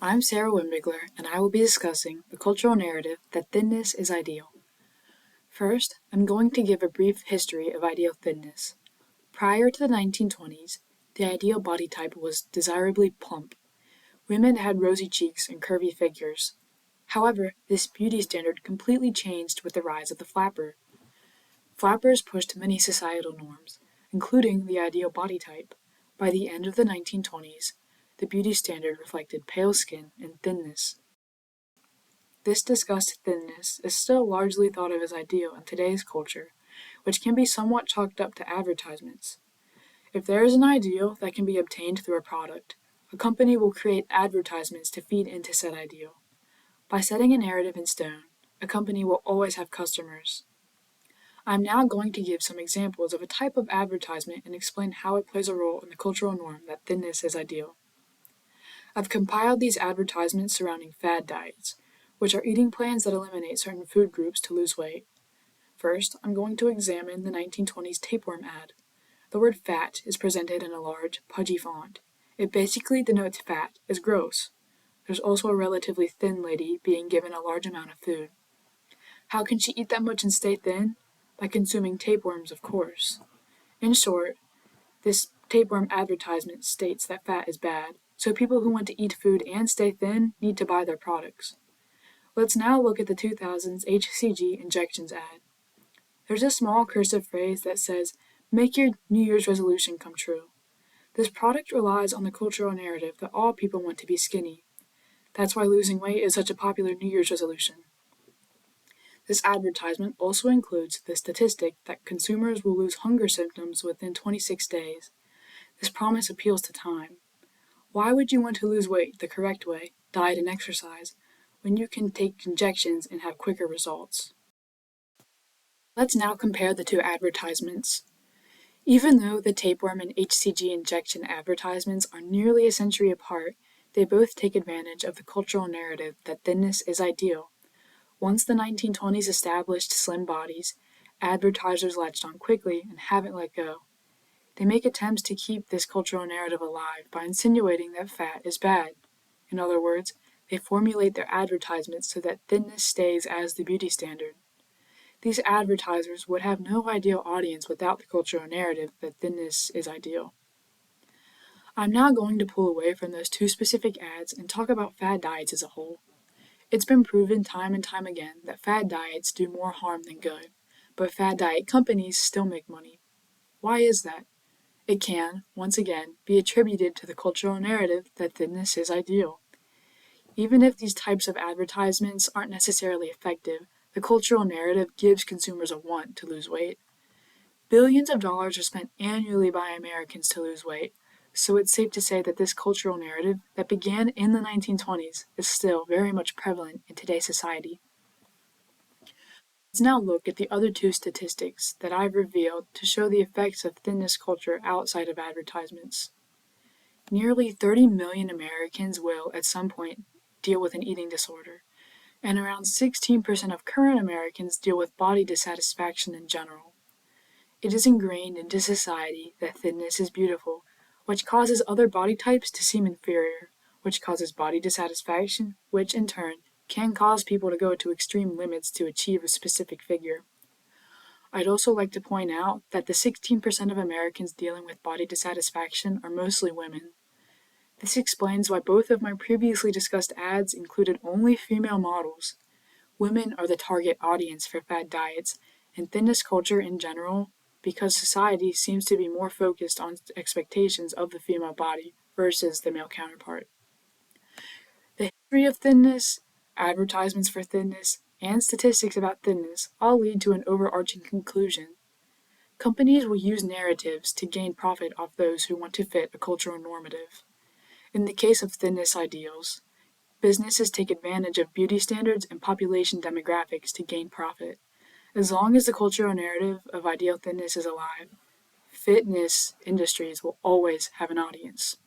I'm Sarah Wimbiggler, and I will be discussing the cultural narrative that thinness is ideal. First, I'm going to give a brief history of ideal thinness. Prior to the 1920s, the ideal body type was desirably plump. Women had rosy cheeks and curvy figures. However, this beauty standard completely changed with the rise of the flapper. Flappers pushed many societal norms, including the ideal body type. By the end of the 1920s, the beauty standard reflected pale skin and thinness. This discussed thinness is still largely thought of as ideal in today's culture, which can be somewhat chalked up to advertisements. If there is an ideal that can be obtained through a product, a company will create advertisements to feed into said ideal. By setting a narrative in stone, a company will always have customers. I'm now going to give some examples of a type of advertisement and explain how it plays a role in the cultural norm that thinness is ideal. I've compiled these advertisements surrounding fad diets, which are eating plans that eliminate certain food groups to lose weight. First, I'm going to examine the 1920s tapeworm ad. The word fat is presented in a large, pudgy font. It basically denotes fat as gross. There's also a relatively thin lady being given a large amount of food. How can she eat that much and stay thin? By consuming tapeworms, of course. In short, this tapeworm advertisement states that fat is bad, so people who want to eat food and stay thin need to buy their products. Let's now look at the 2000s HCG injections ad. There's a small cursive phrase that says, "Make your New Year's resolution come true." This product relies on the cultural narrative that all people want to be skinny. That's why losing weight is such a popular New Year's resolution. This advertisement also includes the statistic that consumers will lose hunger symptoms within 26 days. This promise appeals to time. Why would you want to lose weight the correct way, diet and exercise, when you can take injections and have quicker results? Let's now compare the two advertisements. Even though the tapeworm and HCG injection advertisements are nearly a century apart, they both take advantage of the cultural narrative that thinness is ideal. Once the 1920s established slim bodies, advertisers latched on quickly and haven't let go. They make attempts to keep this cultural narrative alive by insinuating that fat is bad. In other words, they formulate their advertisements so that thinness stays as the beauty standard. These advertisers would have no ideal audience without the cultural narrative that thinness is ideal. I'm now going to pull away from those two specific ads and talk about fad diets as a whole. It's been proven time and time again that fad diets do more harm than good, but fad diet companies still make money. Why is that? It can, once again, be attributed to the cultural narrative that thinness is ideal. Even if these types of advertisements aren't necessarily effective, the cultural narrative gives consumers a want to lose weight. Billions of dollars are spent annually by Americans to lose weight, so it's safe to say that this cultural narrative that began in the 1920s is still very much prevalent in today's society. Let's now look at the other two statistics that I've revealed to show the effects of thinness culture outside of advertisements. Nearly 30 million Americans will, at some point, deal with an eating disorder, and around 16% of current Americans deal with body dissatisfaction in general. It is ingrained into society that thinness is beautiful, which causes other body types to seem inferior, which causes body dissatisfaction, which in turn can cause people to go to extreme limits to achieve a specific figure. I'd also like to point out that the 16% of Americans dealing with body dissatisfaction are mostly women. This explains why both of my previously discussed ads included only female models. Women are the target audience for fad diets, and thinness culture in general, because society seems to be more focused on expectations of the female body versus the male counterpart. The history of thinness, advertisements for thinness, and statistics about thinness all lead to an overarching conclusion. Companies will use narratives to gain profit off those who want to fit a cultural normative. In the case of thinness ideals, businesses take advantage of beauty standards and population demographics to gain profit. As long as the cultural narrative of ideal thinness is alive, fitness industries will always have an audience.